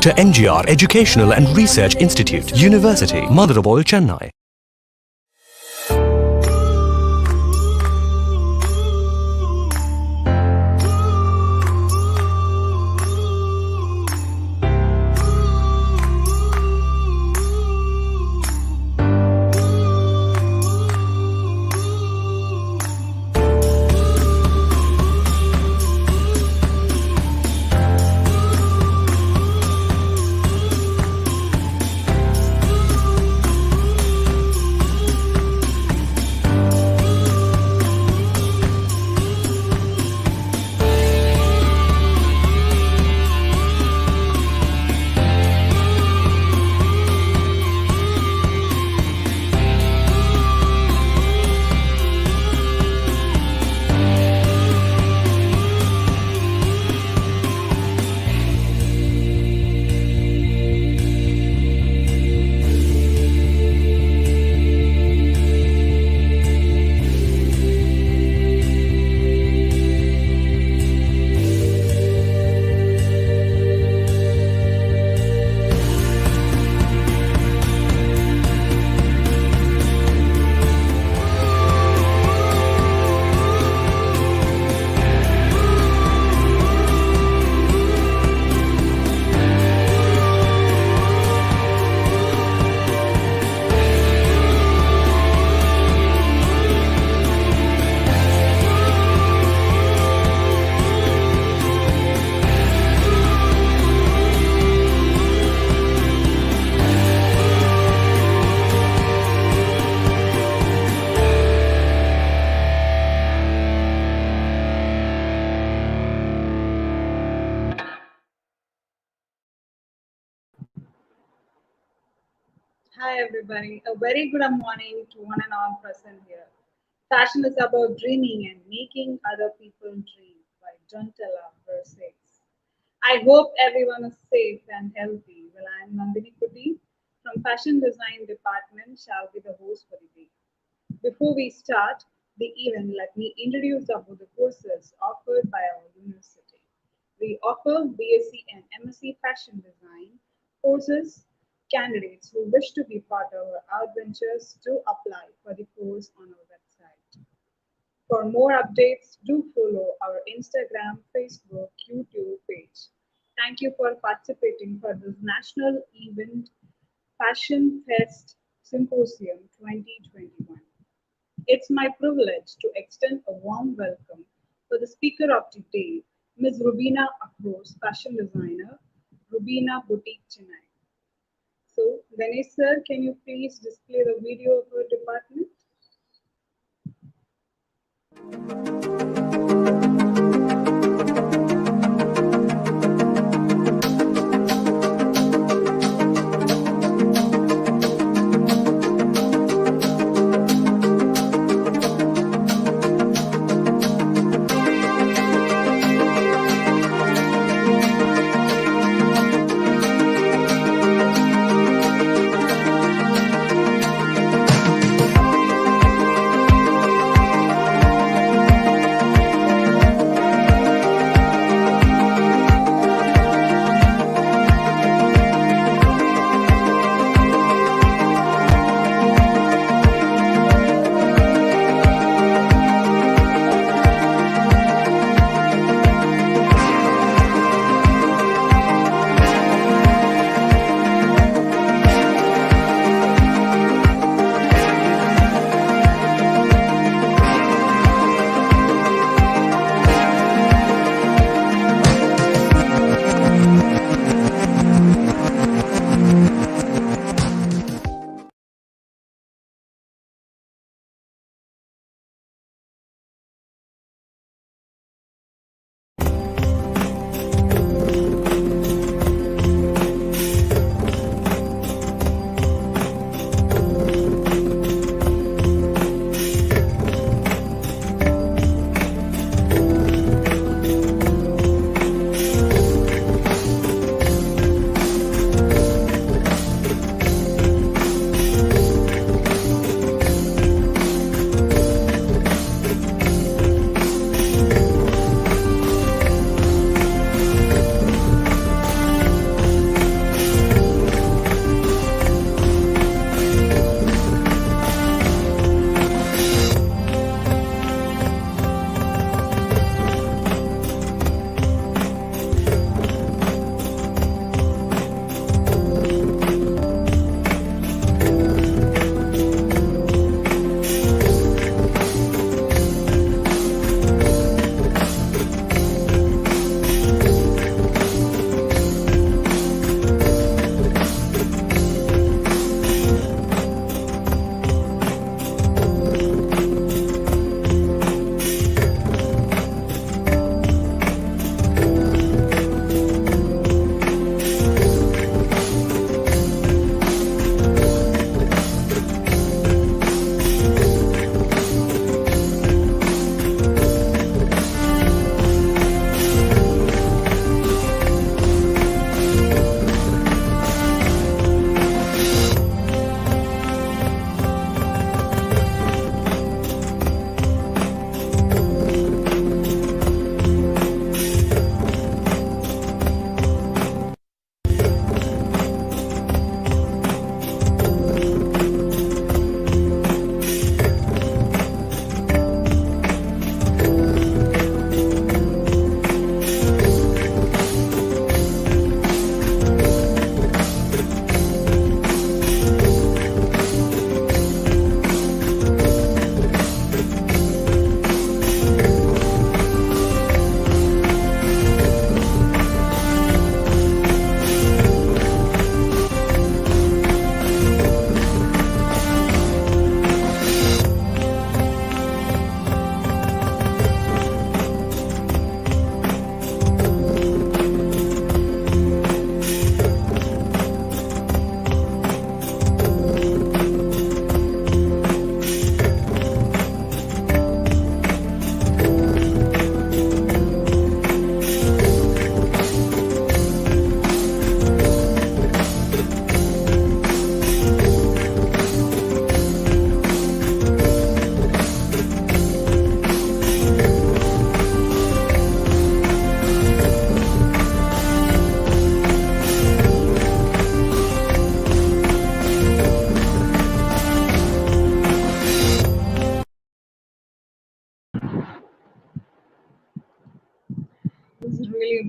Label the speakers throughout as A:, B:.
A: Dr. NGR Educational and Research Institute, University, Madurai, Chennai.
B: Hi everybody, a very good morning to one and all present here. Fashion is about dreaming and making other people dream by Duntella verse 6. I hope everyone is safe and healthy. Well, I'm Nandini Kuti from Fashion Design Department shall be the host for the day. Before we start the event, let me introduce about the courses offered by our university. We offer BSc and MSc Fashion Design courses. Candidates who wish to be part of our adventures do apply for the course on our website. For more updates, do follow our Instagram, Facebook, YouTube page. Thank you for participating for this national event, Fashion Fest Symposium 2021. It's my privilege to extend a warm welcome for the speaker of the day, Ms. Rubina Afroz, fashion designer, Rubina Boutique Chennai. So, Ganesh sir, can you please display the video of our department?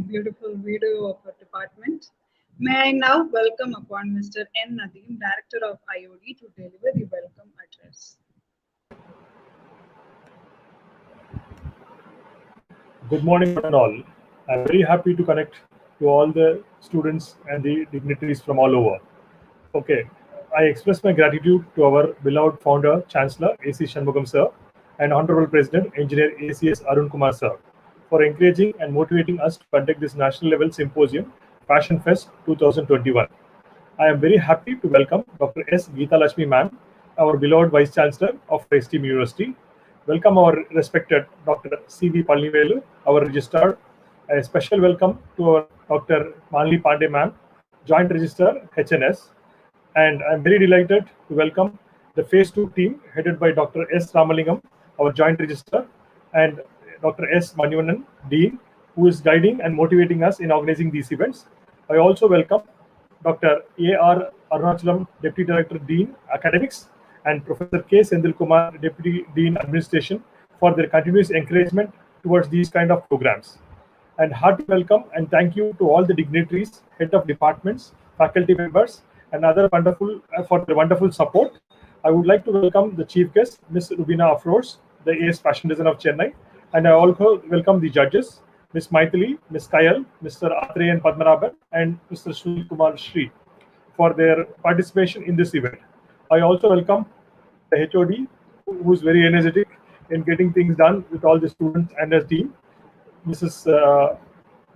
B: beautiful video of our department. May I now welcome upon Mr. N. Nadeem, Director of IOD, to deliver the welcome address.
C: Good morning, one and all. I'm very happy to connect to all the students and the dignitaries from all over. Okay, I express my gratitude to our beloved founder, Chancellor A.C. Shanmugam sir, and Honorable President, Engineer A.C.S. Arun Kumar sir, for encouraging and motivating us to conduct this national level symposium, Fashion Fest 2021. I am very happy to welcome Dr. S. Geeta Lakshmi ma'am, our beloved Vice Chancellor of Esteem University. Welcome our respected Dr. C.V. Palnivelu, our Registrar. A special welcome to our Dr. Malini Pandey ma'am, Joint Registrar HNS. And I'm very delighted to welcome the Phase 2 team headed by Dr. S. Ramalingam, our Joint Registrar, and Dr. S. Manivanan, Dean, who is guiding and motivating us in organizing these events. I also welcome Dr. A.R. Arunachalam, Deputy Director, Dean, Academics, and Professor K. Sendil Kumar, Deputy Dean, Administration, for their continuous encouragement towards these kind of programs. And hearty welcome and thank you to all the dignitaries, head of departments, faculty members, and other wonderful for their wonderful support. I would like to welcome the chief guest, Ms. Rubina Afroz, the AS Fashion Designer of Chennai, and I also welcome the judges, Ms. Maithili, Ms. Kayal, Mr. Athreyan Padmanabhan, and Mr. Sunil Kumar Shri for their participation in this event. I also welcome the HOD, who is very energetic in getting things done with all the students and her team, Mrs.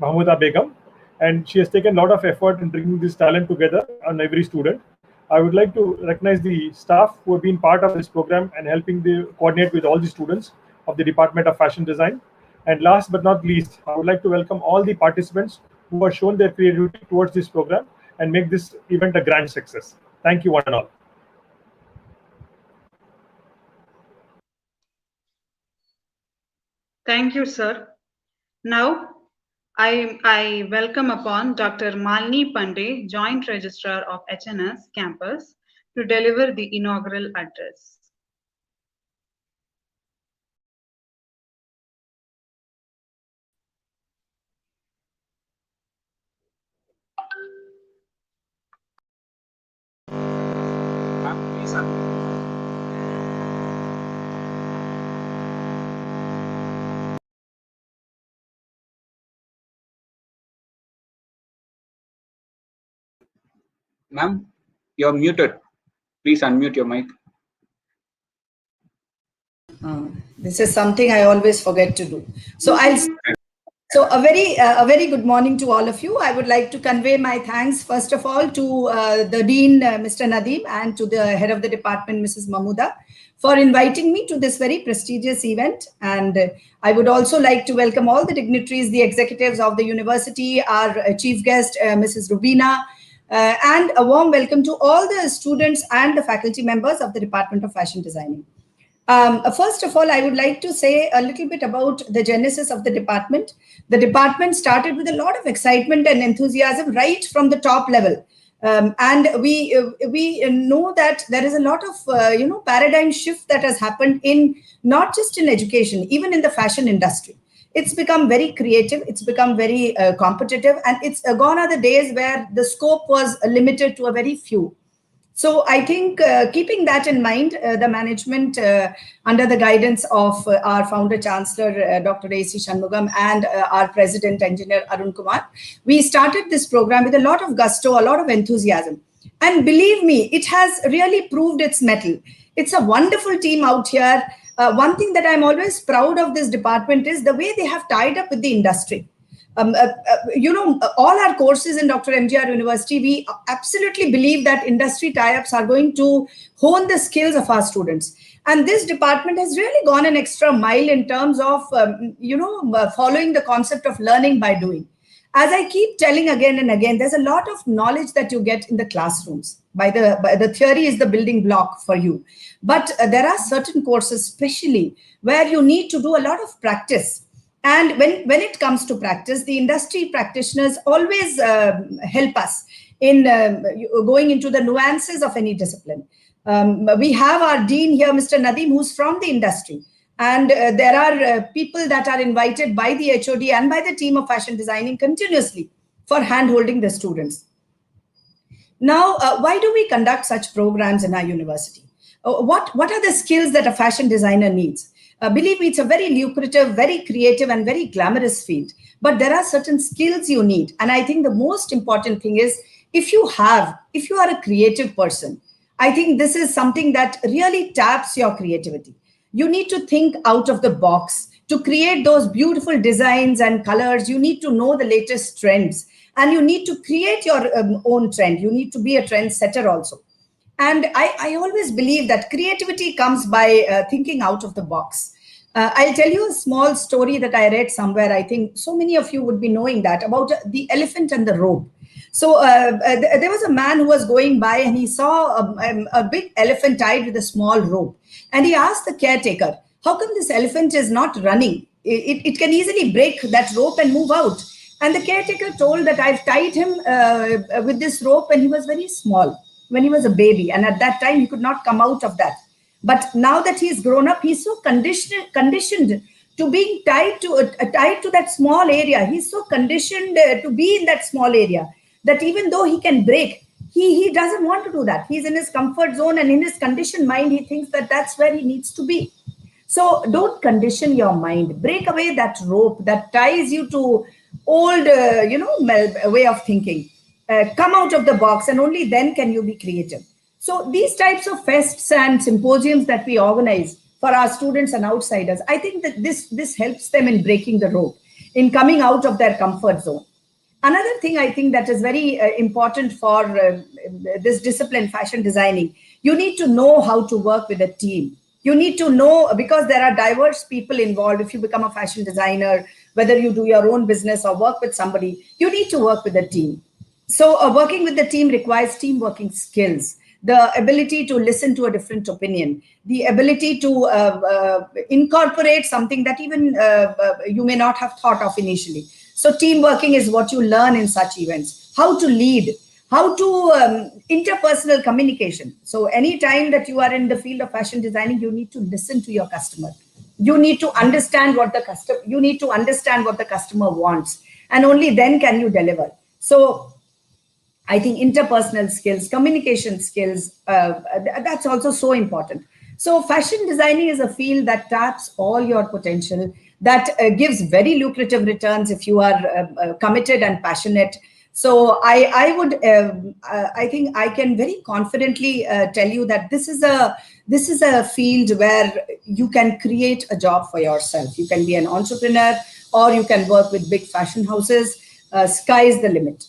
C: Mahmouda Begum, and she has taken a lot of effort in bringing this talent together on every student. I would like to recognize the staff who have been part of this program and helping to coordinate with all the students of the Department of Fashion Design. And last but not least, I would like to welcome all the participants who have shown their creativity towards this program and make this event a grand success. Thank you, one and all.
B: Thank you, sir. Now, I welcome upon Dr. Malini Pandey, Joint Registrar of HNS Campus, to deliver the inaugural address.
D: Ma'am, you're muted. Please unmute your mic.
E: This is something I always forget to do. So a very good morning to all of you. I would like to convey my thanks first of all to the Dean, Mr. Nadeem, and to the head of the department, Mrs. Mahmouda, for inviting me to this very prestigious event. And I would also like to welcome all the dignitaries, the executives of the university, our chief guest, Mrs. Rubina, and a warm welcome to all the students and the faculty members of the Department of Fashion Designing. First of all, I would like to say a little bit about the genesis of the department. The department started with a lot of excitement and enthusiasm right from the top level. And we know that there is a lot of paradigm shift that has happened in not just in education, even in the fashion industry. It's become very creative, it's become very competitive, and it's gone are the days where the scope was limited to a very few. So I think keeping that in mind, the management under the guidance of our founder chancellor, Dr. A.C. Shanmugam, and our president engineer Arun Kumar, we started this program with a lot of gusto, a lot of enthusiasm. And believe me, it has really proved its mettle. It's a wonderful team out here. One thing that I'm always proud of this department is the way they have tied up with the industry. All our courses in Dr. MGR University, we absolutely believe that industry tie-ups are going to hone the skills of our students. And this department has really gone an extra mile in terms of, following the concept of learning by doing. As I keep telling again and again, there's a lot of knowledge that you get in the classrooms. By the theory is the building block for you. But there are certain courses, especially, where you need to do a lot of practice. And when it comes to practice, the industry practitioners always help us in going into the nuances of any discipline. We have our dean here, Mr. Nadeem, who's from the industry. And there are people that are invited by the HOD and by the team of fashion designing continuously for hand-holding the students. Now, why do we conduct such programs in our university? What are the skills that a fashion designer needs? Believe me, it's a very lucrative, very creative, and very glamorous field. But there are certain skills you need. And I think the most important thing is if you are a creative person, I think this is something that really taps your creativity. You need to think out of the box to create those beautiful designs and colors. You need to know the latest trends, and you need to create your own trend. You need to be a trendsetter also. And I always believe that creativity comes by thinking out of the box. I'll tell you a small story that I read somewhere. I think so many of you would be knowing that, about the elephant and the robe. So there was a man who was going by, and he saw a big elephant tied with a small rope. And he asked the caretaker, how come this elephant is not running? It can easily break that rope and move out. And the caretaker told that I've tied him with this rope when he was very small, when he was a baby. And at that time, he could not come out of that. But now that he's grown up, he's so conditioned to being tied to that small area. He's so conditioned to be in that small area that even though he can break, he doesn't want to do that. He's in his comfort zone, and in his conditioned mind, he thinks that that's where he needs to be. So don't condition your mind. Break away that rope that ties you to old, way of thinking. Come out of the box, and only then can you be creative. So these types of fests and symposiums that we organize for our students and outsiders, I think that this helps them in breaking the rope, in coming out of their comfort zone. Another thing I think that is very important for this discipline, fashion designing, you need to know how to work with a team. You need to know, because there are diverse people involved. If you become a fashion designer, whether you do your own business or work with somebody, you need to work with a team. So working with the team requires team working skills, the ability to listen to a different opinion, the ability to incorporate something that even you may not have thought of initially. So team working is what you learn in such events. How to lead, how to interpersonal communication. So anytime that you are in the field of fashion designing, you need to listen to your customer. You need to understand what the customer wants, and only then can you deliver. So I think interpersonal skills, communication skills, that's also so important. So fashion designing is a field that taps all your potential, that gives very lucrative returns if you are committed and passionate. So I think I can very confidently tell you that this is a field where you can create a job for yourself. You can be an entrepreneur, or you can work with big fashion houses. Sky is the limit.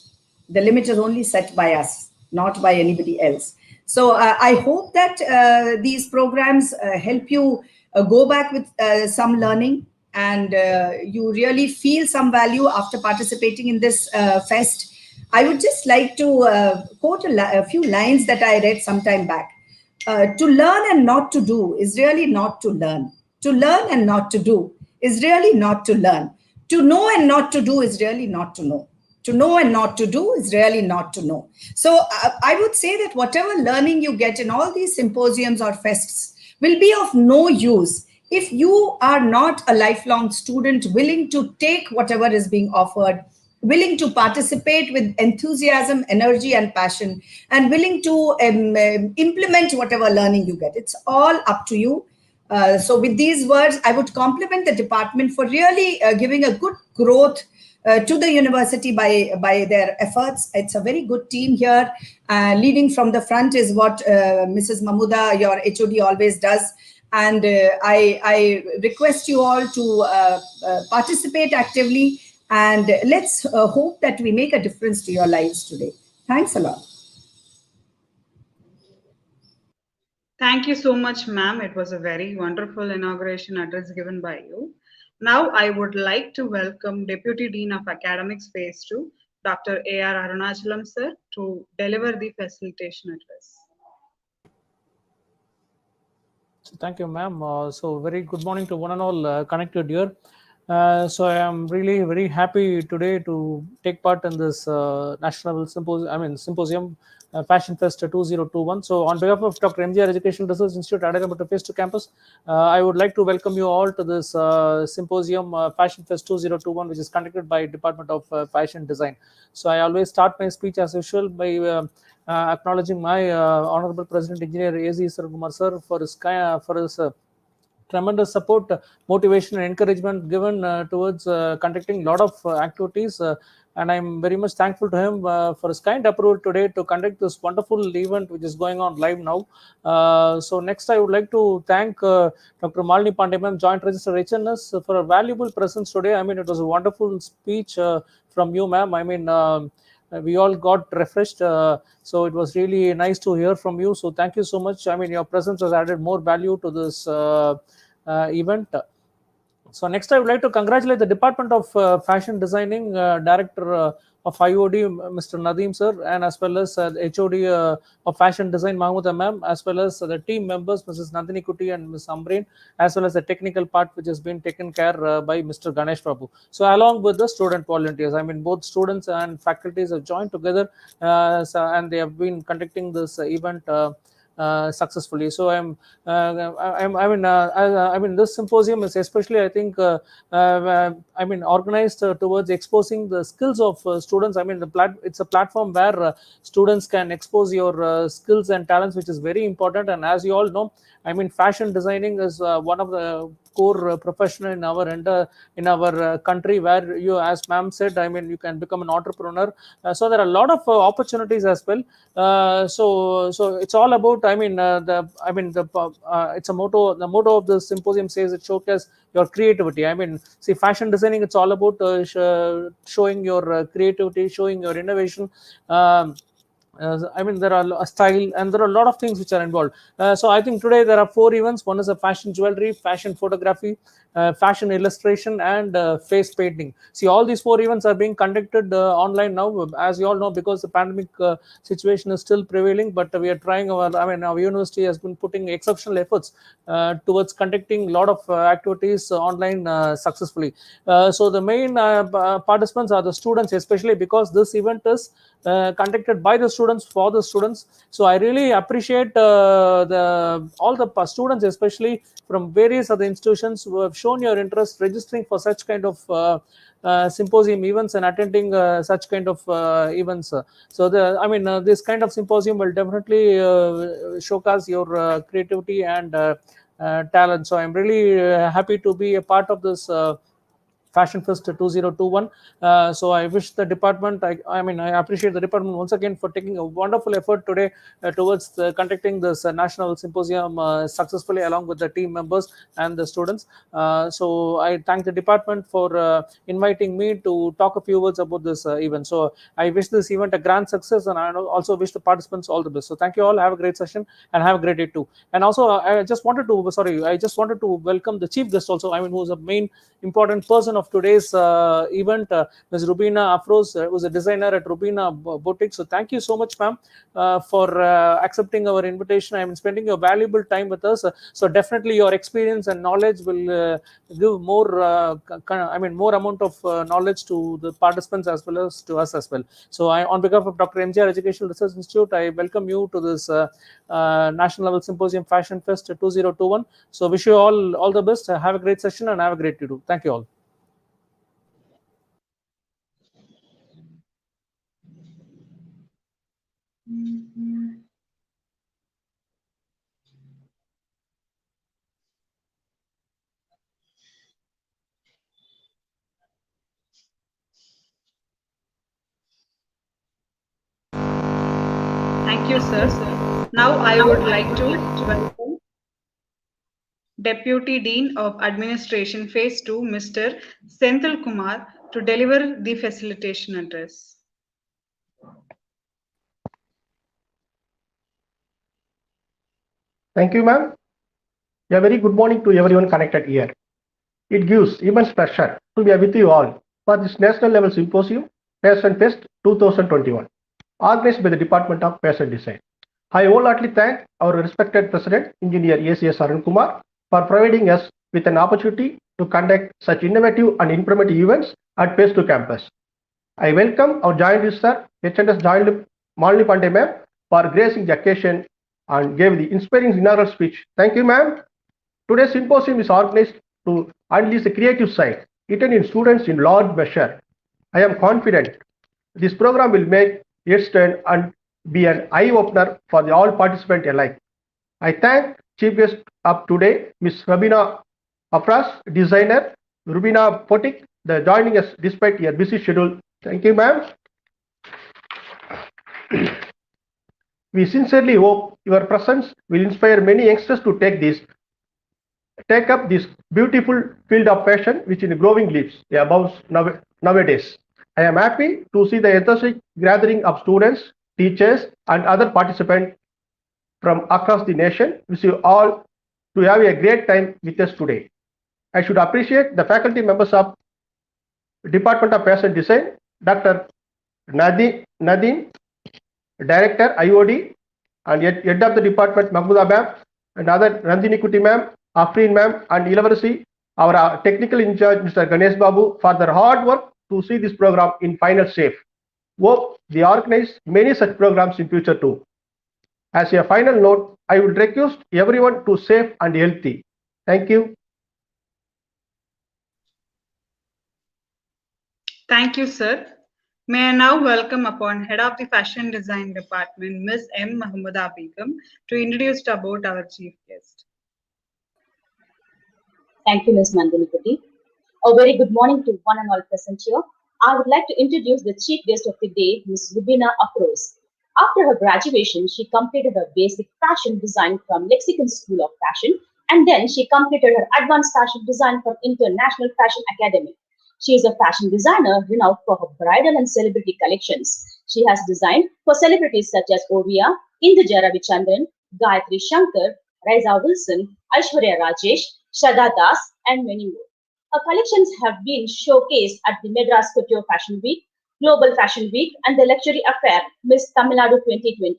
E: The limit is only set by us, not by anybody else. So I hope that these programs help you go back with some learning, and you really feel some value after participating in this fest. I would just like to quote a few lines that I read some time back. To learn and not to do is really not to learn. To learn and not to do is really not to learn. To know and not to do is really not to know. To know and not to do is really not to know. So I would say that whatever learning you get in all these symposiums or fests will be of no use if you are not a lifelong student willing to take whatever is being offered, willing to participate with enthusiasm, energy, and passion, and willing to implement whatever learning you get. It's all up to you. So with these words, I would compliment the department for really giving a good growth to the university by their efforts. It's a very good team here. Leading from the front is what Mrs. Mahmuda, your HOD, always does. And I request you all to participate actively, and let's hope that we make a difference to your lives today. Thanks a lot.
B: Thank you so much, ma'am. It was a very wonderful inauguration address given by you. Now, I would like to welcome Deputy Dean of Academics Phase 2, Dr. A.R. Arunachalam, sir, to deliver the facilitation address.
F: So thank you, ma'am. So very good morning to one and all connected here. So I am really very happy today to take part in this national symposium, Fashion Fest 2021. So on behalf of Dr. MGR Education Research Institute, Adagamattu Face to Campus, I would like to welcome you all to this symposium, Fashion Fest 2021, which is conducted by Department of Fashion Design. So I always start my speech as usual by acknowledging my Honorable President Engineer A.Z. Kumar sir for his tremendous support, motivation, and encouragement given towards conducting a lot of activities. And I'm very much thankful to him for his kind approval today to conduct this wonderful event, which is going on live now. So next, I would like to thank Dr. Malini Pandey, ma'am, Joint Registrar HNS, for a valuable presence today. I mean, it was a wonderful speech from you, ma'am. I mean. We all got refreshed, so it was really nice to hear from you. So thank you so much. I mean, your presence has added more value to this event. So next, I would like to congratulate the Department of Fashion Designing Director of IOD, Mr. Nadeem sir, and as well as the HOD of Fashion Design, Mahmoud ma'am, as well as the team members, Mrs. Nandini Kuti and Ms. Ambreen, as well as the technical part, which has been taken care by Mr. Ganesh Babu. So along with the student volunteers, I mean, both students and faculties have joined together, and they have been conducting this event successfully. So I mean, this symposium is especially, I think, organized towards exposing the skills of students. I mean, it's a platform where students can expose your skills and talents, which is very important. And as you all know, I mean, fashion designing is one of the core profession in our country, where you, as ma'am said, I mean, you can become an entrepreneur. So there are a lot of opportunities as well. So it's all about, it's a motto. The motto of the symposium says it showcase your creativity. I mean, see, fashion designing, it's all about showing your creativity, showing your innovation. I mean, there are a style, and there are a lot of things which are involved. So I think today there are 4 events. One is a fashion jewelry, fashion photography, fashion illustration, and face painting. See, all these 4 events are being conducted online now, as you all know, because the pandemic situation is still prevailing. But we are trying our university has been putting exceptional efforts towards conducting a lot of activities online successfully. So the main participants are the students, especially because this event is conducted by the students for the students. So I really appreciate all the students, especially from various other institutions, who have shown your interest registering for such kind of symposium events and attending such kind of events. So this kind of symposium will definitely showcase your creativity and talent. So I'm really happy to be a part of this Fashion Fest 2021. So I wish the department, I appreciate the department once again for taking a wonderful effort today towards conducting this national symposium successfully, along with the team members and the students. So I thank the department for inviting me to talk a few words about this event. So I wish this event a grand success, and I also wish the participants all the best. So thank you all. Have a great session and have a great day too. And also, I just wanted to welcome the chief guest also. I mean, who's a main important person of today's event, Ms. Rubina Afros, who's a designer at Rubina Boutique. So thank you so much, ma'am, for accepting our invitation. I'm spending your valuable time with us. So definitely your experience and knowledge will give more, more amount of knowledge to the participants as well as to us as well. So on behalf of Dr. MGR Educational Research Institute, I welcome you to this National Level Symposium Fashion Fest 2021. So wish you all the best. Have a great session and have a great day too. Thank you all.
B: Thank you, sir. Now I would like to welcome Deputy Dean of Administration Phase 2, Mr. Senthil Kumar, to deliver the facilitation address.
G: Thank you, ma'am. A very good morning to everyone connected here. It gives immense pleasure to be with you all for this National Level Symposium, Fashion Fest 2021, organized by the Department of Fashion Design. I wholeheartedly thank our respected President, Engineer A.C.S. Arun Kumar, for providing us with an opportunity to conduct such innovative and informative events at Pace to Campus. I welcome our Joint Registrar, HNS Joint Malini Pandey ma'am, for gracing the occasion and gave the inspiring inaugural speech. Thank you, ma'am. Today's symposium is organized to unleash the creative side, hidden in students in large measure. I am confident this program will make its turn and be an eye-opener for all participants alike. I thank Chief Guest of today, Ms. Rabina Afras, designer, Rubina Potik, the joining us despite your busy schedule. Thank you, ma'am. We sincerely hope your presence will inspire many youngsters to take up this beautiful field of fashion which in growing leaps abounds nowadays. I am happy to see the enthusiastic gathering of students, teachers, and other participants from across the nation. Wish you all to have a great time with us today. I should appreciate the faculty members of Department of Fashion Design, Dr. Nadine, Director IOD, and Head of the Department Mahmooda ma'am, and other Randini Kuti ma'am, Afreen ma'am, and Ilavarasi, our technical in charge, Mr. Ganesh Babu, for their hard work to see this program in final shape. Hope we organize many such programs in future too. As a final note, I would request everyone to safe and healthy. Thank you.
B: Thank you, sir. May I now welcome upon Head of the Fashion Design Department, Ms. M. Mahmooda Begum, to introduce about our chief guest.
H: Thank you, Ms. Nandini Kuti. A very good morning to one and all present here. I would like to introduce the chief guest of the day, Ms. Rubina Afroz. After her graduation, she completed her basic fashion design from Lexicon School of Fashion, and then she completed her advanced fashion design from International Fashion Academy. She is a fashion designer renowned for her bridal and celebrity collections. She has designed for celebrities such as Ovia, Indija Ravichandran, Gayatri Shankar, Raisa Wilson, Aishwarya Rajesh, Shraddha Das, and many more. Her collections have been showcased at the Madras Couture Fashion Week, Global Fashion Week, and the luxury affair Miss Tamil Nadu 2020.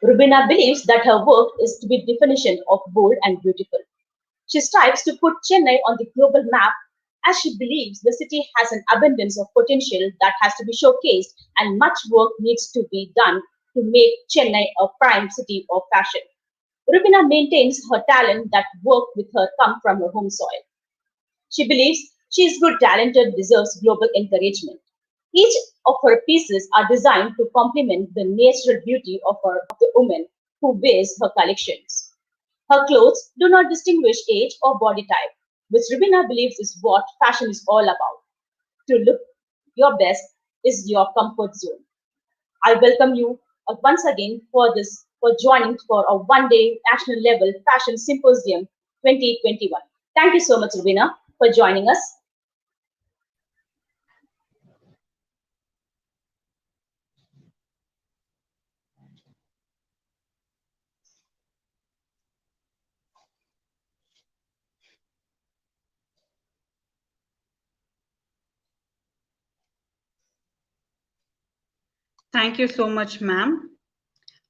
H: Rubina believes that her work is to be the definition of bold and beautiful. She strives to put Chennai on the global map as she believes the city has an abundance of potential that has to be showcased and much work needs to be done to make Chennai a prime city of fashion. Rubina maintains her talent that work with her come from her home soil. She believes she is good, talented, deserves global encouragement. Each of her pieces are designed to complement the natural beauty of the woman who wears her collections. Her clothes do not distinguish age or body type, which Rubina believes is what fashion is all about. To look your best is your comfort zone. I welcome you once again for joining for a one-day national level fashion symposium 2021. Thank you so much, Rubina, for joining us.
B: Thank you so much, ma'am.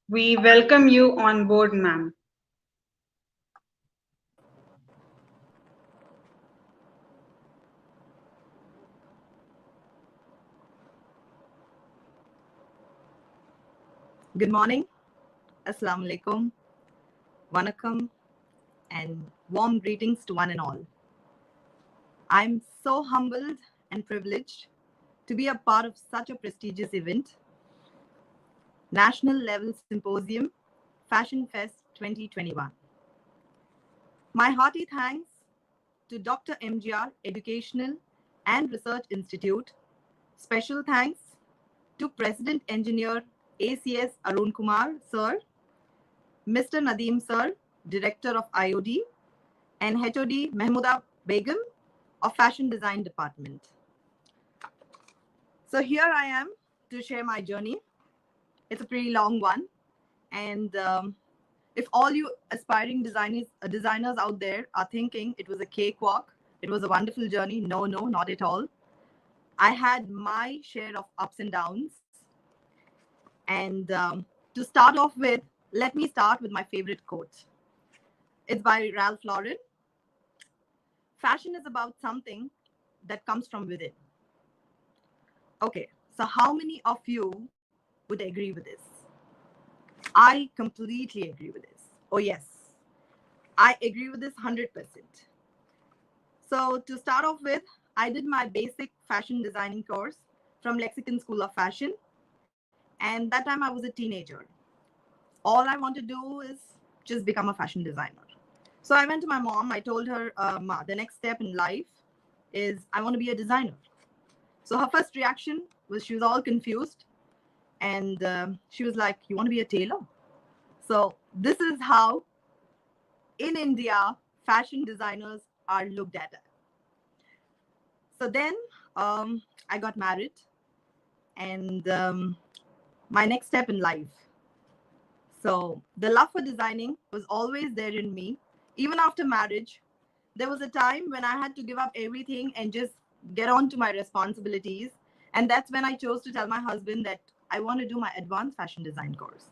B: We welcome you on board, ma'am.
I: Good morning, Assalamu alaikum, Vanakkam, and warm greetings to one and all. I'm so humbled and privileged to be a part of such a prestigious event, National Level Symposium, Fashion Fest 2021. My hearty thanks to Dr. MGR Educational and Research Institute. Special thanks to President Engineer ACS Arun Kumar, Sir, Mr. Nadeem Sir, Director of IOD, and HOD Mahmooda Begum of Fashion Design Department. So here I am to share my journey. It's a pretty long one. And if all you aspiring designers out there are thinking it was a cakewalk, it was a wonderful journey, no, not at all. I had my share of ups and downs. And to start off with, let me start with my favorite quote. It's by Ralph Lauren. fashion is about something that comes from within. Okay, so how many of you would agree with this? I completely agree with this. Oh, yes, I agree with this 100%. So to start off with, I did my basic fashion designing course from Lexicon School of Fashion. And that time I was a teenager. All I want to do is just become a fashion designer. So I went to my mom. I told her, Ma, the next step in life is I want to be a designer. So her first reaction was she was all confused. And she was like, you want to be a tailor? So this is how in India, fashion designers are looked at. So then I got married, and my next step in life. So the love for designing was always there in me. Even after marriage, there was a time when I had to give up everything and just get on to my responsibilities. And that's when I chose to tell my husband that I want to do my advanced fashion design course.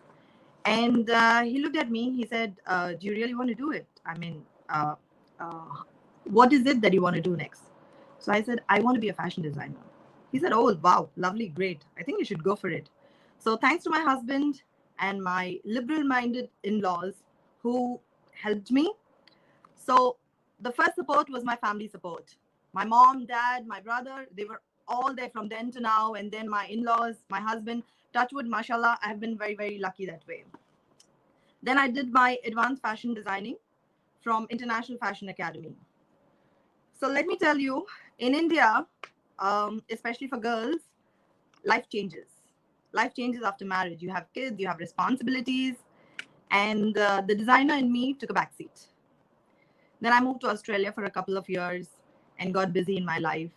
I: And he looked at me. He said, do you really want to do it? I mean, what is it that you want to do next? So I said, I want to be a fashion designer. He said, oh, wow, lovely, great. I think you should go for it. So thanks to my husband and my liberal-minded in-laws who helped me. So the first support was my family support. My mom, dad, my brother, they were all there from then to now. And then my in-laws, my husband, touchwood, mashallah, I have been very, very lucky that way. Then I did my advanced fashion designing from International Fashion Academy. So let me tell you, in India, especially for girls, life changes. Life changes after marriage. You have kids, you have responsibilities, and the designer in me took a backseat. Then I moved to Australia for a couple of years and got busy in my life.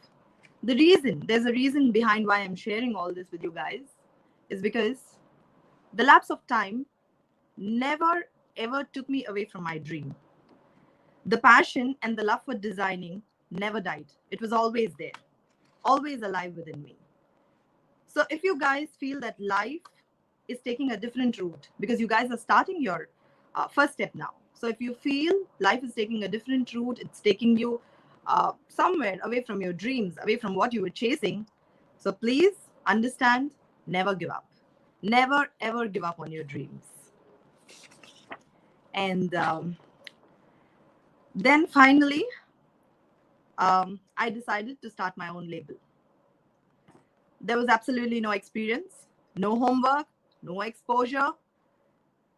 I: There's a reason behind why I'm sharing all this with you guys, is because the lapse of time never ever took me away from my dream. The passion and the love for designing never died. It was always there, always alive within me. So if you guys feel that life is taking a different route, because you guys are starting your first step now. So if you feel life is taking a different route, it's taking you somewhere away from your dreams, away from what you were chasing. So please understand, never give up. Never, ever give up on your dreams. And then finally, I decided to start my own label. There was absolutely no experience, no homework, no exposure.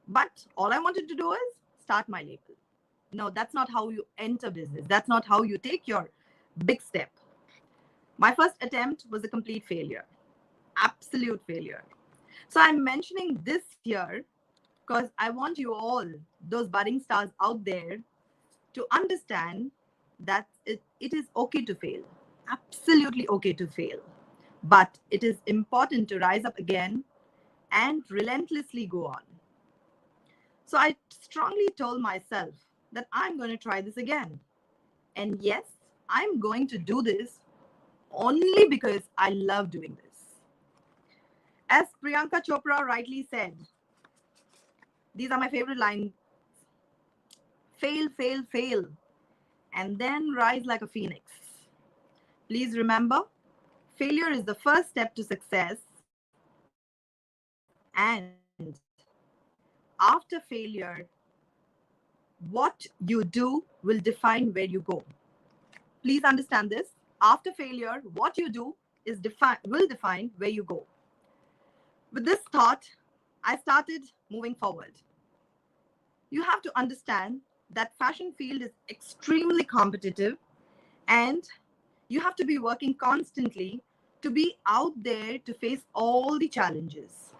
I: But all I wanted to do is start my label. No, that's not how you enter business. That's not how you take your big step. My first attempt was a complete failure, absolute failure. So I'm mentioning this here because I want you all, those budding stars out there, to understand that it is okay to fail, absolutely okay to fail. But it is important to rise up again and relentlessly go on. So I strongly told myself that I'm going to try this again. And yes, I'm going to do this only because I love doing this. As Priyanka Chopra rightly said, these are my favorite lines. Fail, fail, fail, and then rise like a phoenix. Please remember, failure is the first step to success. And after failure, what you do will define where you go. Please understand this. After failure, what you do will define where you go. With this thought, I started moving forward. You have to understand that fashion field is extremely competitive, and you have to be working constantly to be out there to face all the challenges.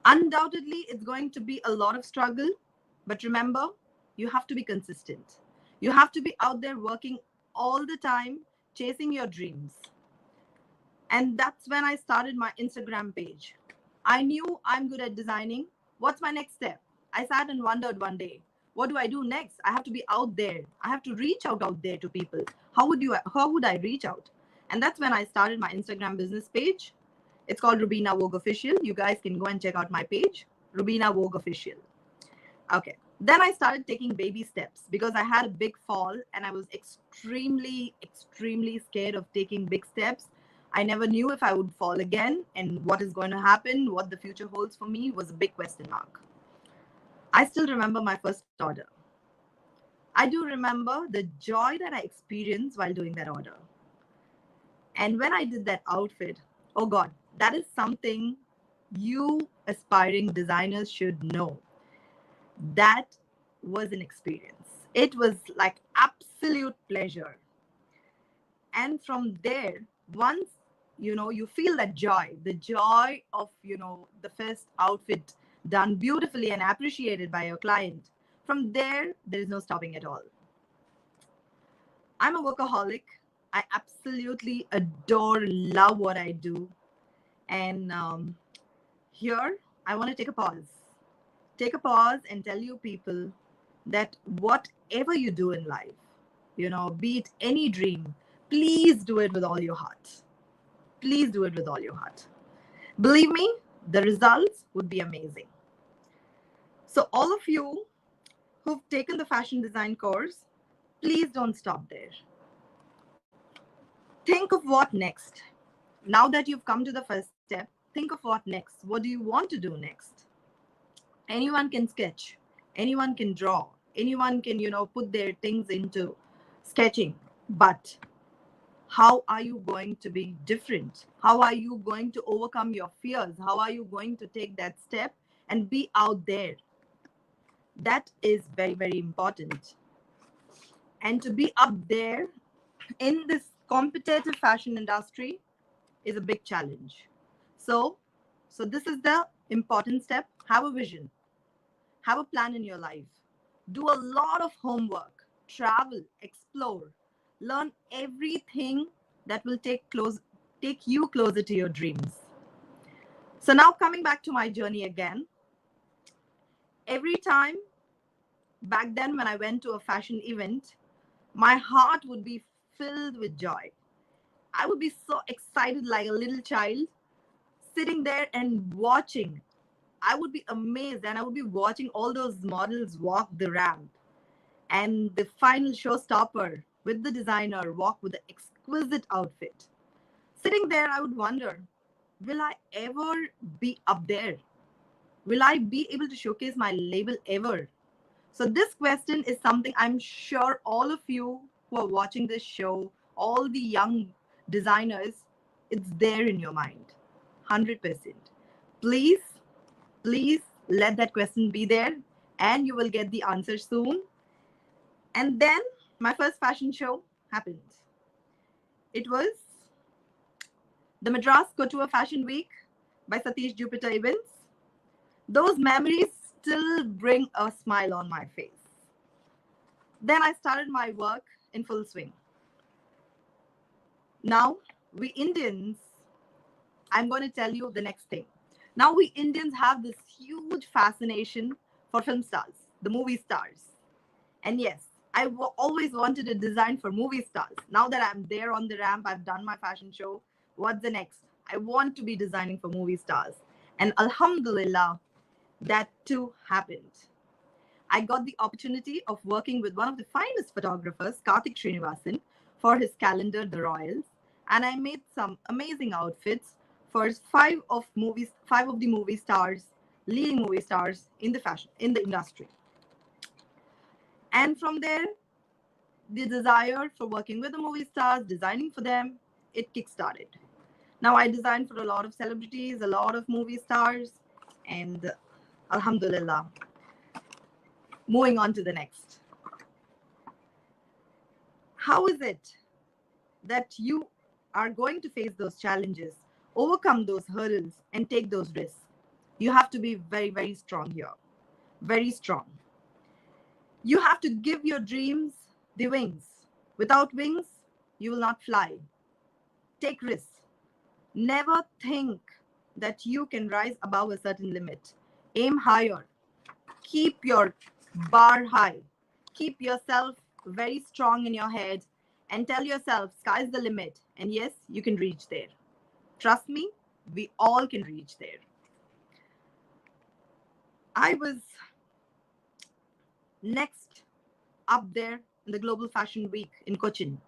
I: Undoubtedly, it's going to be a lot of struggle, but remember, you have to be consistent. You have to be out there working all the time, chasing your dreams. And that's when I started my Instagram page. I knew I'm good at designing. What's my next step? I sat and wondered one day, what do I do next? I have to be out there. I have to reach out there to people. How would I reach out? And that's when I started my Instagram business page. It's called Rubina Vogue Official. You guys can go and check out my page, Rubina Vogue Official. Okay. Then I started taking baby steps because I had a big fall and I was extremely, extremely scared of taking big steps. I never knew if I would fall again, and what is going to happen, what the future holds for me was a big question mark. I still remember my first order. I do remember the joy that I experienced while doing that order. And when I did that outfit, oh God, that is something you aspiring designers should know. That was an experience. It was like absolute pleasure. And from there, once you feel that joy, the joy of the first outfit done beautifully and appreciated by your client, from there is no stopping at all. I'm a workaholic. I absolutely adore, love what I do. And here I want to take a pause and tell you people that whatever you do in life, be it any dream, please do it with all your heart. Please do it with all your heart. Believe me, the results would be amazing. So all of you who've taken the fashion design course, please don't stop there. Think of what next. Now that you've come to the first step, think of what next. What do you want to do next? Anyone can sketch, anyone can draw, anyone can put their things into sketching, but how are you going to be different? How are you going to overcome your fears? How are you going to take that step and be out there? That is very, very important. And to be up there in this competitive fashion industry is a big challenge. So this is the important step. Have a vision. Have a plan in your life. Do a lot of homework. Travel, explore, learn everything that will take you closer to your dreams. So now coming back to my journey again. Every time back then when I went to a fashion event, my heart would be filled with joy. I would be so excited like a little child, sitting there and watching. I would be amazed, and I would be watching all those models walk the ramp, and the final showstopper with the designer walk with the exquisite outfit. Sitting there, I would wonder, will I ever be up there? Will I be able to showcase my label ever? So this question is something I'm sure all of you who are watching this show, all the young designers, it's there in your mind, 100%. Please let that question be there, and you will get the answer soon. And then my first fashion show happened. It was the Madras Couture Fashion Week by Satish Jupiter Events. Those memories still bring a smile on my face. Then I started my work in full swing. Now, we Indians, I'm going to tell you the next thing. Now, we Indians have this huge fascination for film stars, the movie stars. And yes, I always wanted to design for movie stars. Now that I'm there on the ramp, I've done my fashion show. What's the next? I want to be designing for movie stars. And Alhamdulillah, that too happened. I got the opportunity of working with one of the finest photographers, Karthik Srinivasan, for his calendar, The Royals. And I made some amazing outfits for five of the movie stars, leading movie stars in the industry. And from there, the desire for working with the movie stars, designing for them, it kickstarted. Now I design for a lot of celebrities, a lot of movie stars, and Alhamdulillah. Moving on to the next. How is it that you are going to face those challenges, overcome those hurdles, and take those risks? You have to be very, very strong here. Very strong. You have to give your dreams the wings. Without wings, you will not fly. Take risks. Never think that you can rise above a certain limit. Aim higher. Keep your bar high. Keep yourself very strong in your head and tell yourself, sky's the limit. And yes, you can reach there. Trust me, we all can reach there. I was next up there in the Global Fashion Week in Cochin.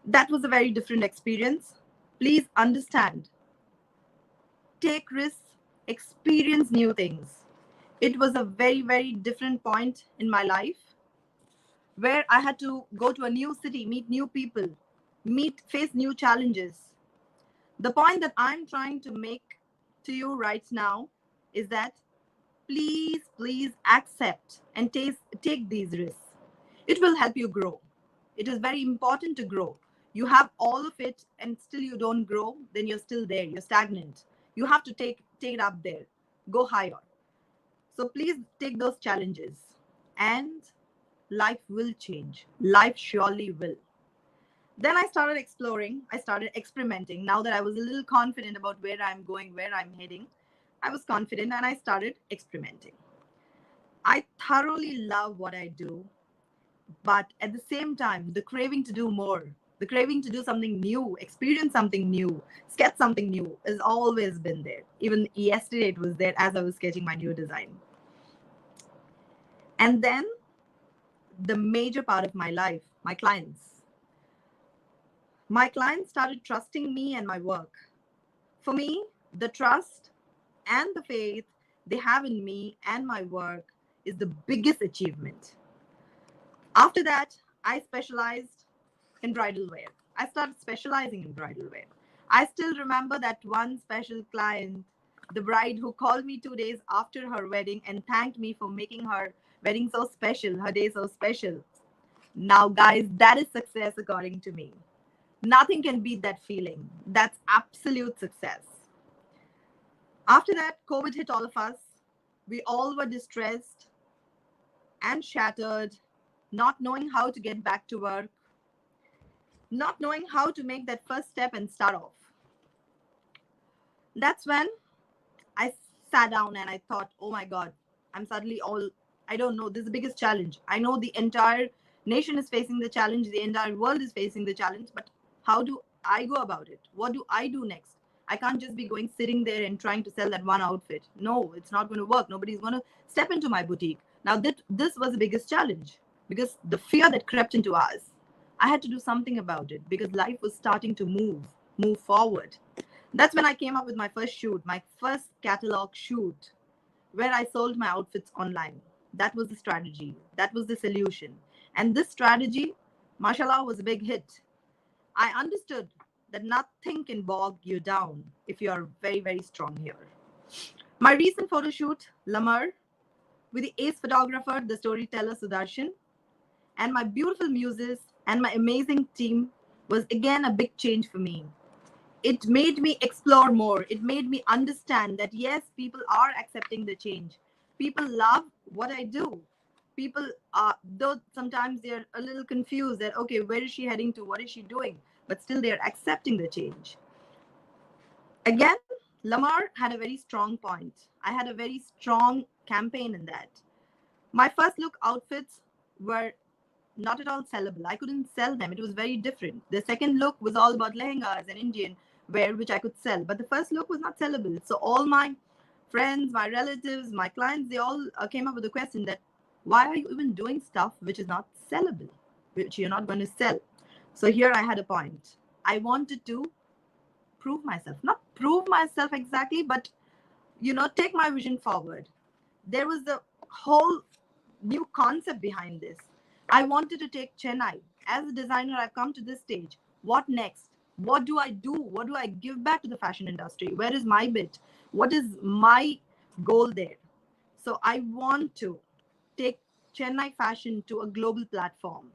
I: That was a very different experience. Please understand, take risks, experience new things. It was a very, very different point in my life where I had to go to a new city, meet new people, face new challenges. The point that I'm trying to make to you right now is that please accept and take these risks. It will help you grow. It is very important to grow. You have all of it and still you don't grow, then you're still there. You're stagnant. You have to take it up there. Go higher. So please take those challenges and life will change. Life surely will. Then I started exploring. I started experimenting. Now that I was a little confident about where I'm going, where I'm heading, I was confident and I started experimenting. I thoroughly love what I do, but at the same time, the craving to do more, the craving to do something new, experience something new, sketch something new has always been there. Even yesterday it was there as I was sketching my new design. And then the major part of my life, my clients. My clients started trusting me and my work. For me, the trust and the faith they have in me and my work is the biggest achievement. After that, I specialized in bridal wear. I started specializing in bridal wear. I still remember that one special client, the bride who called me 2 days after her wedding and thanked me for making her wedding so special, her day so special. Now, guys, that is success according to me. Nothing can beat that feeling. That's absolute success. After that, COVID hit all of us. We all were distressed and shattered, not knowing how to get back to work, not knowing how to make that first step and start off. That's when I sat down and I thought, oh my God, I don't know, this is the biggest challenge. I know the entire nation is facing the challenge, the entire world is facing the challenge, but how do I go about it? What do I do next? I can't just be sitting there and trying to sell that one outfit. No, it's not going to work. Nobody's going to step into my boutique. Now, this was the biggest challenge because the fear that crept into us, I had to do something about it because life was starting to move forward. That's when I came up with my first shoot, my first catalog shoot, where I sold my outfits online. That was the strategy. That was the solution. And this strategy, mashallah, was a big hit. I understood that nothing can bog you down if you are very, very strong here. My recent photo shoot, Lamar, with the ace photographer, the storyteller Sudarshan, and my beautiful muses and my amazing team was again a big change for me. It made me explore more. It made me understand that yes, people are accepting the change. People love what I do. People are, though sometimes they're a little confused that, okay, where is she heading to? What is she doing? But still they're accepting the change. Again, Lamar had a very strong point. I had a very strong campaign in that. My first look outfits were not at all sellable. I couldn't sell them. It was very different. The second look was all about lehengas and Indian wear, which I could sell. But the first look was not sellable. So all my friends, my relatives, my clients, they all came up with the question that, why are you even doing stuff which is not sellable, which you're not going to sell? So here I had a point. I wanted to prove myself. Not prove myself exactly, but, take my vision forward. There was the whole new concept behind this. I wanted to take Chennai. As a designer, I've come to this stage. What next? What do I do? What do I give back to the fashion industry? Where is my bit? What is my goal there? So I want to take Chennai fashion to a global platform.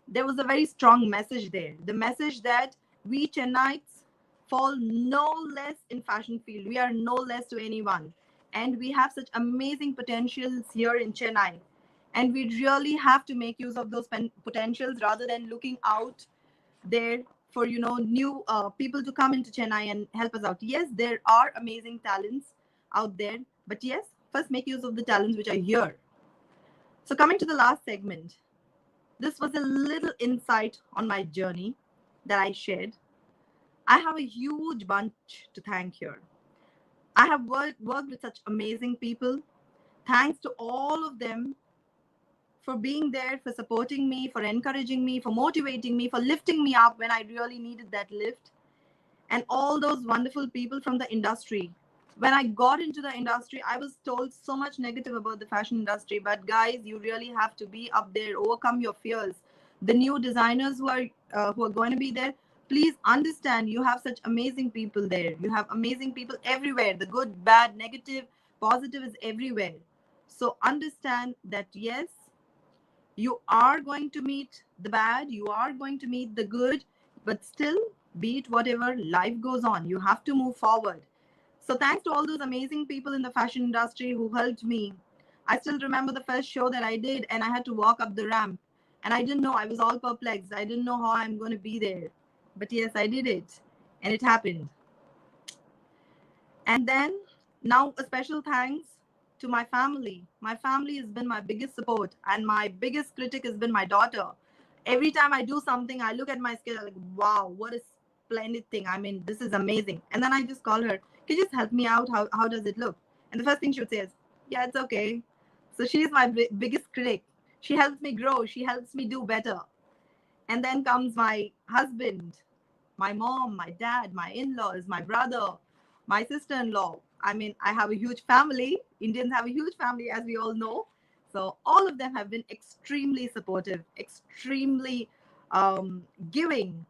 I: There was a very strong message there. The message that we Chennaites fall no less in fashion field. We are no less to anyone. And we have such amazing potentials here in Chennai. And we really have to make use of those potentials rather than looking out there for, new people to come into Chennai and help us out. Yes, there are amazing talents out there. But yes, first make use of the talents which are here. So coming to the last segment, this was a little insight on my journey that I shared. I have a huge bunch to thank here. I have worked with such amazing people. thanks to all of them for being there, for supporting me, for encouraging me, for motivating me, for lifting me up when I really needed that lift. And all those wonderful people from the industry. When I got into the industry, I was told so much negative about the fashion industry. But guys, you really have to be up there, overcome your fears. The new designers who are going to be there, please understand you have such amazing people there. You have amazing people everywhere. The good, bad, negative, positive is everywhere. So understand that yes, you are going to meet the bad, you are going to meet the good, but still, be it whatever, life goes on. You have to move forward. So thanks to all those amazing people in the fashion industry who helped me. I still remember the first show that I did, and I had to walk up the ramp. And I didn't know, I was all perplexed. I didn't know how I'm going to be there. But yes, I did it. And it happened. And then, now a special thanks to my family. My family has been my biggest support, and my biggest critic has been my daughter. Every time I do something, I look at my schedule like, wow, what a splendid thing. I mean, this is amazing. And then I just call her, can you just help me out? How does it look? And the first thing she would say is, yeah, it's okay. So she's my biggest critic. She helps me grow. She helps me do better. And then comes my husband, my mom, my dad, my in-laws, my brother, my sister-in-law. I mean, I have a huge family. Indians have a huge family, as we all know. So all of them have been extremely supportive, extremely giving,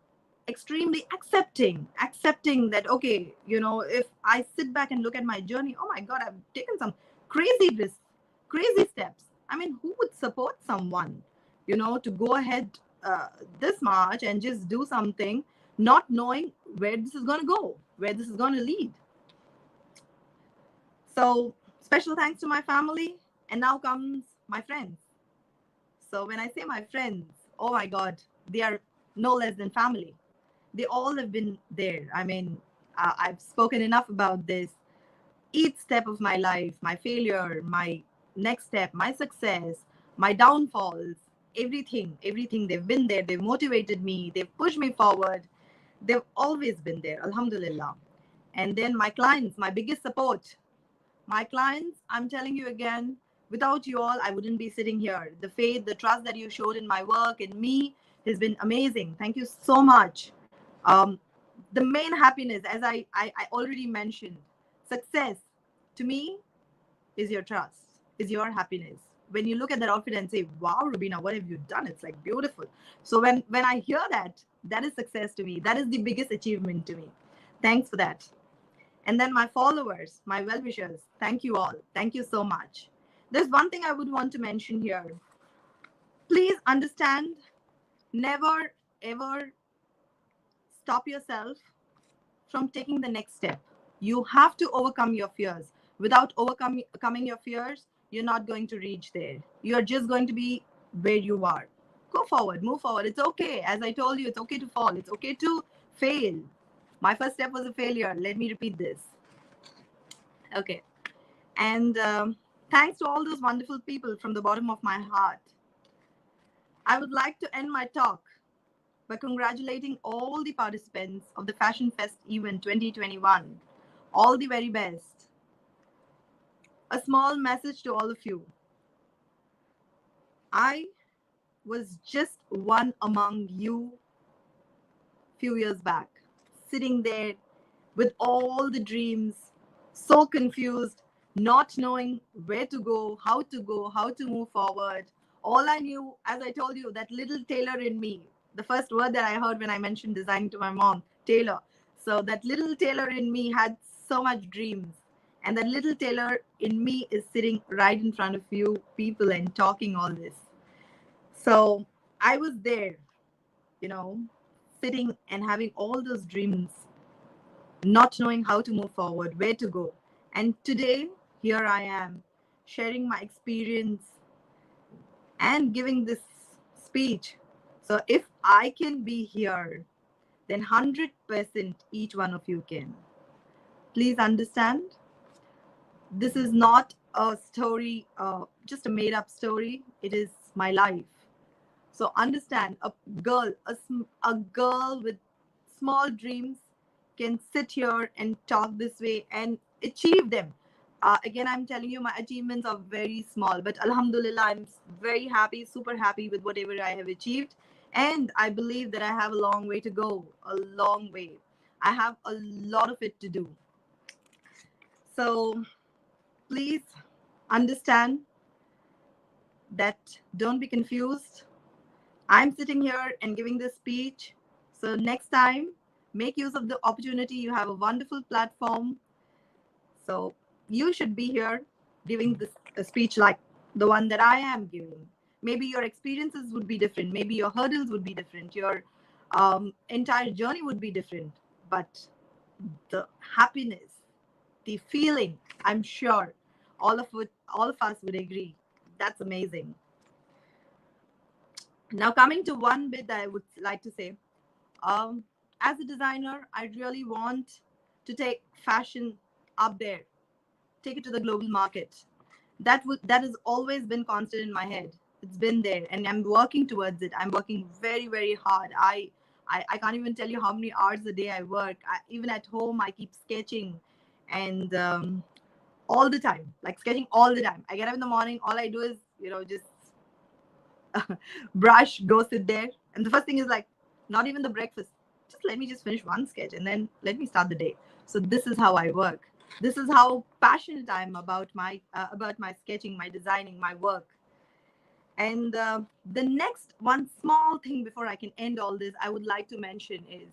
I: extremely accepting that, okay, you know, if I sit back and look at my journey, oh my God, I've taken some crazy risks, crazy steps. I mean, who would support someone, you know, to go ahead this much and just do something, not knowing where this is going to go, where this is going to lead? So special thanks to my family. And now comes my friends. So when I say my friends, oh my God, they are no less than family. They all have been there. I mean, I've spoken enough about this. Each step of my life, my failure, my next step, my success, my downfalls, everything, they've been there. They've motivated me. They've pushed me forward. They've always been there, alhamdulillah. And then my clients, my biggest support. My clients, I'm telling you again, without you all, I wouldn't be sitting here. The faith, the trust that you showed in my work, in me, has been amazing. Thank you so much. The main happiness, as I already mentioned, success to me is your trust, is your happiness. When you look at that outfit and say, wow, Rubina, what have you done? It's like beautiful. So when I hear that, that is success to me. That is the biggest achievement to me. Thanks for that. And then my followers, my well-wishers, thank you all. Thank you so much. There's one thing I would want to mention here. Please understand, never, ever stop yourself from taking the next step. You have to overcome your fears. Without overcoming your fears, you're not going to reach there. You're just going to be where you are. Go forward, move forward. It's okay. As I told you, it's okay to fall. It's okay to fail. My first step was a failure. Let me repeat this. Okay. And thanks to all those wonderful people from the bottom of my heart. I would like to end my talk by congratulating all the participants of the Fashion Fest event 2021. All the very best. A small message to all of you. I was just one among you few years back, sitting there with all the dreams, so confused, not knowing where to go, how to move forward. All I knew, as I told you, that little tailor in me, the first word that I heard when I mentioned design to my mom, tailor. So that little tailor in me had so much dreams. And that little tailor in me is sitting right in front of you people and talking all this. So I was there, you know, sitting and having all those dreams, not knowing how to move forward, where to go. And today, here I am, sharing my experience and giving this speech. So if I can be here, then 100% each one of you can. Please understand, this is not a story, just a made-up story. It is my life. So understand, a girl with small dreams can sit here and talk this way and achieve them. again, I'm telling you, my achievements are very small, but Alhamdulillah, I'm very happy, super happy with whatever I have achieved. And I believe that I have a long way to go, a long way. I have a lot of it to do. So please understand that, don't be confused. I'm sitting here and giving this speech. So next time, make use of the opportunity. You have a wonderful platform. So you should be here giving this a speech like the one that I am giving. Maybe your experiences would be different. Maybe your hurdles would be different. Your entire journey would be different. But the happiness, the feeling, I'm sure all of us would agree. That's amazing. Now, coming to one bit that I would like to say, as a designer, I really want to take fashion up there, take it to the global market. That has always been constant in my head. It's been there, and I'm working towards it. I'm working very, very hard. I can't even tell you how many hours a day I work. Even at home, I keep sketching, and all the time, like sketching all the time. I get up in the morning. All I do is, just brush, go sit there, and the first thing is like, not even the breakfast. Just let me just finish one sketch, and then let me start the day. So this is how I work. This is how passionate I am about my sketching, my designing, my work. And the next one small thing before I can end all this, I would like to mention is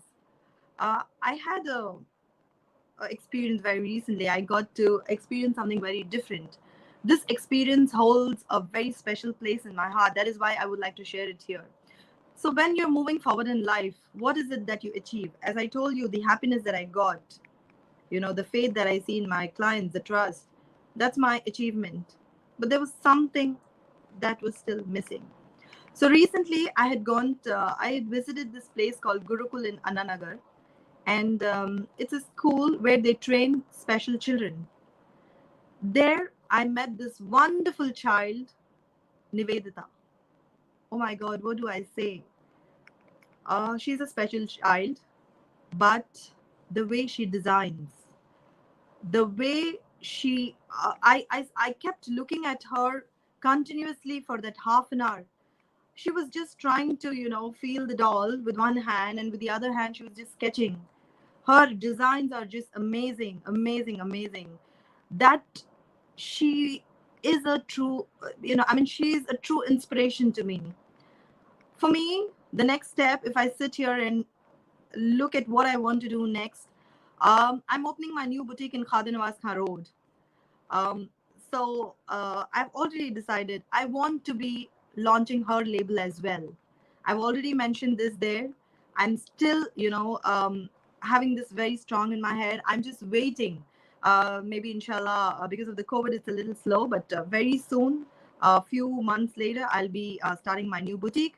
I: I had a experience very recently. I got to experience something very different. This experience holds a very special place in my heart. That is why I would like to share it here. So when you're moving forward in life, what is it that you achieve? As I told you, the happiness that I got, the faith that I see in my clients, the trust, that's my achievement. But there was something that was still missing. So recently I had visited this place called Gurukul in Ananagar. And it's a school where they train special children. There I met this wonderful child, Nivedita. Oh my God, what do I say? She's a special child, but the way she designs, the way I kept looking at her continuously for that half an hour. She was just trying to, feel the doll with one hand, and with the other hand, she was just sketching. Her designs are just amazing, amazing, amazing. That she is a true, she's a true inspiration to me. For me, the next step, if I sit here and look at what I want to do next, I'm opening my new boutique in Khadinawaz Khan Road. Um, so I've already decided I want to be launching her label as well. I've already mentioned this there. I'm still, having this very strong in my head. I'm just waiting. Maybe inshallah, because of the COVID, it's a little slow, but very soon, a few months later, I'll be starting my new boutique.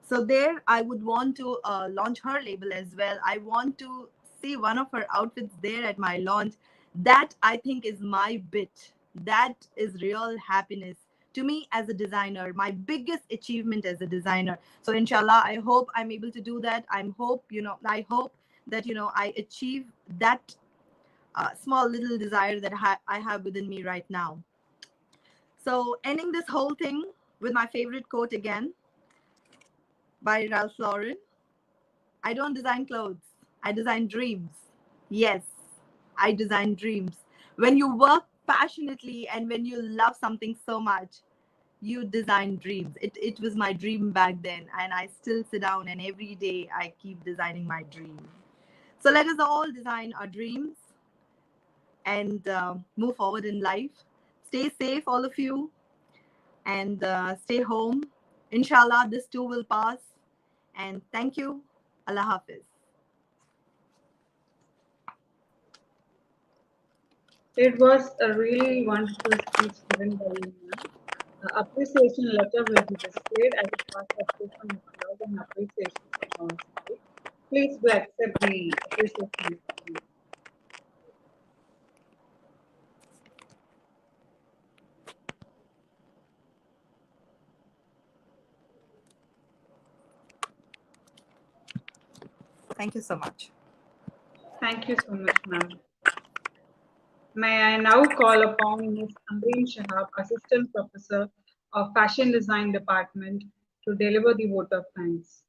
I: So there, I would want to launch her label as well. I want to see one of her outfits there at my launch. That I think is my bit. That is real happiness to me as a designer, my biggest achievement as a designer. So inshallah, I hope I'm able to do that. I hope that I achieve that small little desire that I have within me right now. So ending this whole thing with my favorite quote again by Ralph Lauren. I don't design clothes, I design dreams. Yes, I design dreams. When you work passionately and when you love something so much, you design dreams. It was my dream back then, and I still sit down and every day I keep designing my dream. So let us all design our dreams and move forward in life. Stay safe, all of you, and stay home. Inshallah, this too will pass. And thank you. Allah Hafiz.
B: It was a really wonderful speech given by you, ma'am. Appreciation letter will be displayed as a part of token of love and appreciation from our side. Please do accept the appreciation letter.
I: Thank you so much.
B: Thank you so much, ma'am. May I now call upon Ms. Amreen Shahab, Assistant Professor of Fashion Design Department, to deliver the vote of thanks.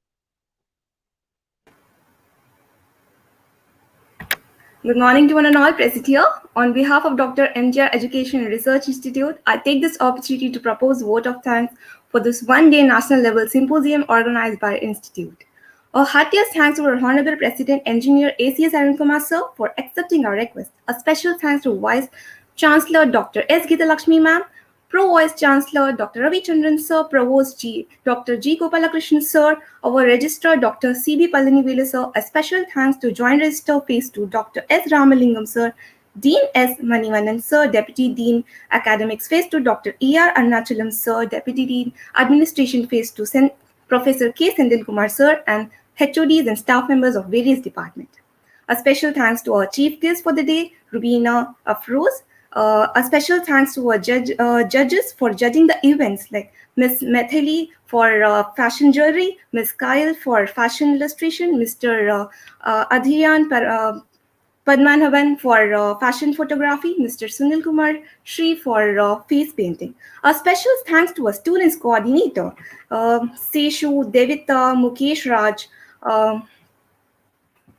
J: Good morning to one and all present here. On behalf of Dr. MGR Education and Research Institute, I take this opportunity to propose vote of thanks for this one-day national level symposium organized by our institute. Our heartiest thanks to our Honorable President Engineer ACS Arun Kumar Sir for accepting our request. A special thanks to Vice Chancellor Dr. S. Gita Lakshmi Ma'am, Pro Vice Chancellor Dr. Ravi Chandran Sir, Provost G. Dr. G. Gopalakrishnan Sir, our Registrar Dr. C.B. Palanivelu Sir. A special thanks to Joint Registrar Phase 2 Dr. S. Ramalingam Sir, Dean S. Manivanan Sir, Deputy Dean Academics Phase 2 Dr. E.R. Arunachalam Sir, Deputy Dean Administration Phase 2 Professor K. Sendil Kumar Sir, and HODs and staff members of various departments. A special thanks to our chief guest for the day, Rubina Afroz. A special thanks to our judges for judging the events, like Ms. Methili for fashion jewelry, Ms. Kyle for fashion illustration, Mr. Adhiyan Padmanabhan for fashion photography, Mr. Sunil Kumar Shri for face painting. A special thanks to our students coordinator, Seshu, Devita, Mukesh Raj.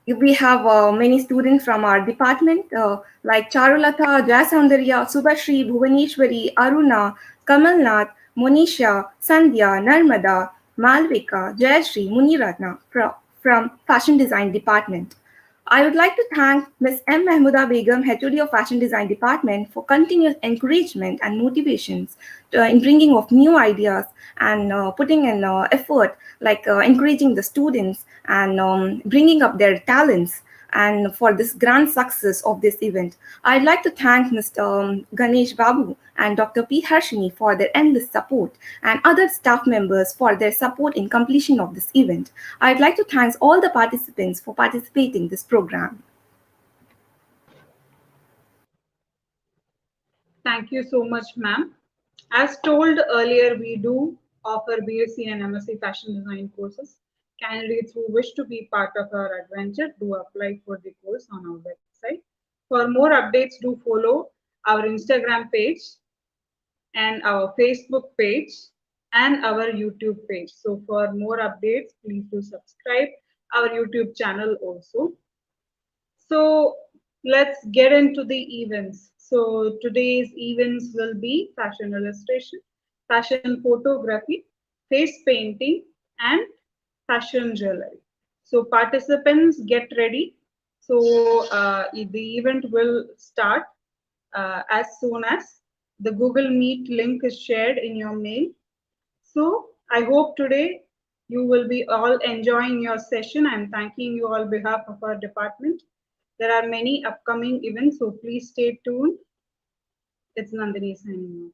J: We have many students from our department like Charulata, Jayasoundarya, Subhashri, Bhuvaneshwari, Aruna, Kamalnath, Monisha, Sandhya, Narmada, Malvika, Jayashri, Muniratna from Fashion Design Department. I would like to thank Ms. M. Mahmooda Begum, HOD of Fashion Design Department, for continuous encouragement and motivations in bringing of new ideas and putting an effort, like encouraging the students and bringing up their talents, and for this grand success of this event. I'd like to thank Mr. Ganesh Babu and Dr. P. Harshini for their endless support, and other staff members for their support in completion of this event. I'd like to thank all the participants for participating in this program.
B: Thank you so much, ma'am. As told earlier, we do offer BSc and MSc Fashion Design courses. Candidates who wish to be part of our adventure do apply for the course on our website. For more updates, do follow our Instagram page and our Facebook page and our YouTube page. So for more updates, please do subscribe our YouTube channel also. So let's get into the events. So today's events will be fashion illustration, fashion photography, face painting, and fashion jewelry. So participants, get ready. So the event will start as soon as the Google Meet link is shared in your mail. So I hope today you will be all enjoying your session. I'm thanking you all on behalf of our department. There are many upcoming events, so please stay tuned. It's Nandini signing off.